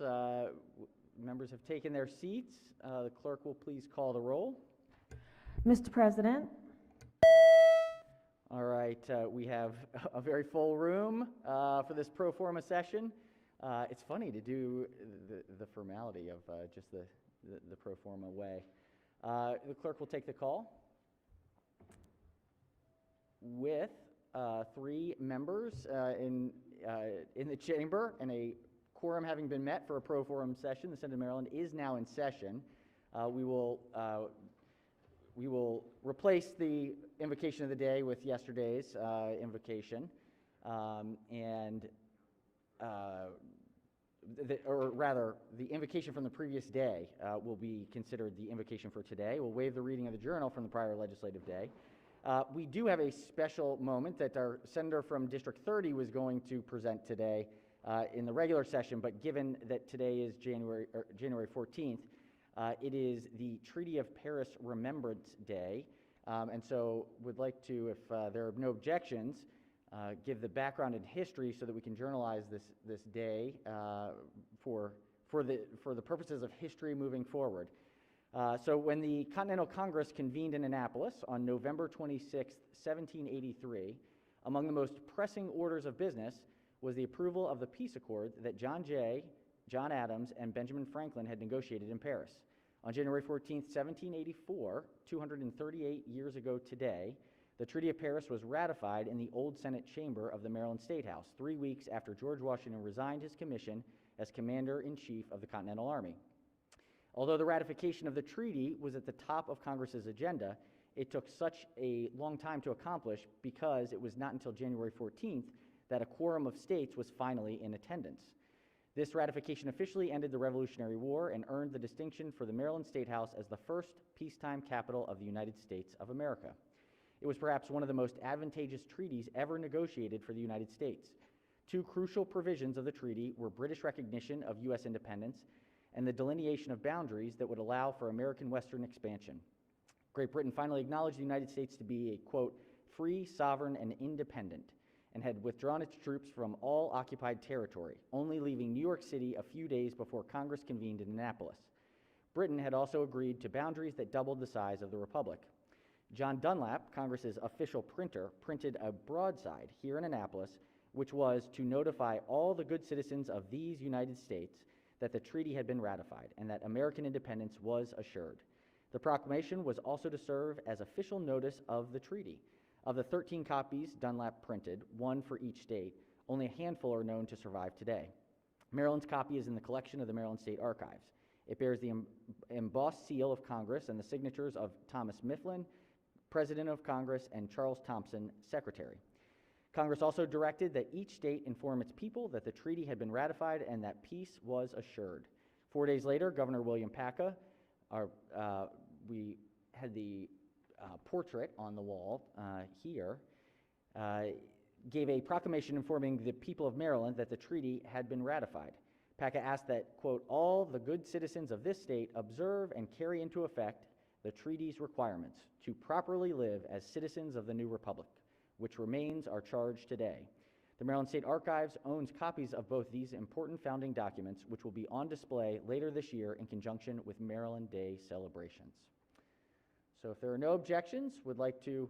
Members have taken their seats. The clerk will please call the roll. Mr. President. All right, we have a very full room for this pro forma session. It's funny to do the formality of just the pro forma way. The clerk will take the call. With 3 members in the chamber and a quorum having been met for a pro forum session, the Senate of Maryland is now in session. We will replace the invocation of the day with yesterday's invocation, or rather, the invocation from the previous day will be considered the invocation for today. We'll waive the reading of the journal from the prior legislative day. We do have a special moment that our senator from District 30 was going to present today in the regular session, but given that today is January 14th, it is the Treaty of Paris Remembrance Day, and so would like to, if there are no objections, give the background and history so that we can journalize this day for the purposes of history moving forward. So when the Continental Congress convened in Annapolis on November 26, 1783, among the most pressing orders of business was the approval of the peace accord that John Jay, John Adams, and Benjamin Franklin had negotiated in Paris. On January 14, 1784, 238 years ago today, the Treaty of Paris was ratified in the old Senate chamber of the Maryland State House, 3 weeks after George Washington resigned his commission as Commander-in-Chief of the Continental Army. Although the ratification of the treaty was at the top of Congress's agenda, it took such a long time to accomplish because it was not until January 14th that a quorum of states was finally in attendance. This ratification officially ended the Revolutionary War and earned the distinction for the Maryland State House as the first peacetime capital of the United States of America. It was perhaps one of the most advantageous treaties ever negotiated for the United States. 2 crucial provisions of the treaty were British recognition of U.S. independence and the delineation of boundaries that would allow for American Western expansion. Great Britain finally acknowledged the United States to be a, quote, free, sovereign, and independent, and had withdrawn its troops from all occupied territory, only leaving New York City a few days before Congress convened in Annapolis. Britain had also agreed to boundaries that doubled the size of the Republic. John Dunlap, Congress's official printer, printed a broadside here in Annapolis, which was to notify all the good citizens of these United States that the treaty had been ratified and that American independence was assured. The proclamation was also to serve as official notice of the treaty. Of the 13 copies Dunlap printed, 1 for each state, only a handful are known to survive today. Maryland's copy is in the collection of the Maryland State Archives. It bears the embossed seal of Congress and the signatures of Thomas Mifflin, President of Congress, and Charles Thompson, Secretary. Congress also directed that each state inform its people that the treaty had been ratified and that peace was assured. 4 days later, Governor William Paca, we had the portrait on the wall here, gave a proclamation informing the people of Maryland that the treaty had been ratified. Paca asked that, quote, all the good citizens of this state observe and carry into effect the treaty's requirements to properly live as citizens of the new republic, which remains our charge today. The Maryland State Archives owns copies of both these important founding documents, which will be on display later this year in conjunction with Maryland Day celebrations. So if there are no objections, would like to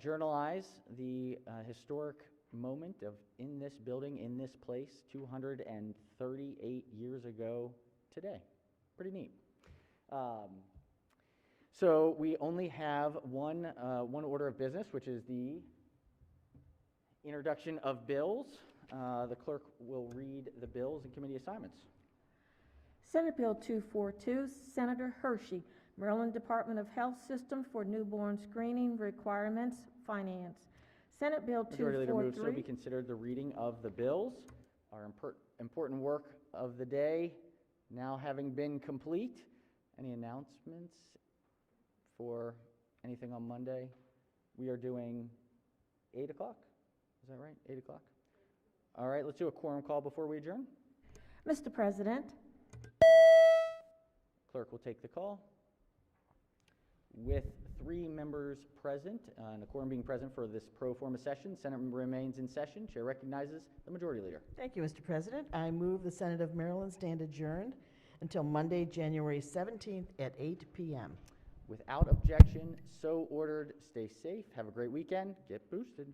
journalize the historic moment of in this building, in this place, 238 years ago today. Pretty neat. So we only have one order of business, which is the introduction of bills. The clerk will read the bills and committee assignments. Senate Bill 242, Senator Hershey, Maryland Department of Health System for Newborn Screening Requirements, Finance. Senate Bill 243. So be considered the reading of the bills. Our important work of the day now having been complete. Any announcements for anything on Monday? We are doing 8 o'clock. Is that right? 8 o'clock? All right, let's do a quorum call before we adjourn. Mr. President. Clerk will take the call. With 3 members present, and a quorum being present for this pro forma session, Senate remains in session. Chair recognizes the Majority Leader. Thank you, Mr. President. I move the Senate of Maryland stand adjourned until Monday, January 17th at 8 p.m. Without objection, so ordered. Stay safe. Have a great weekend. Get boosted.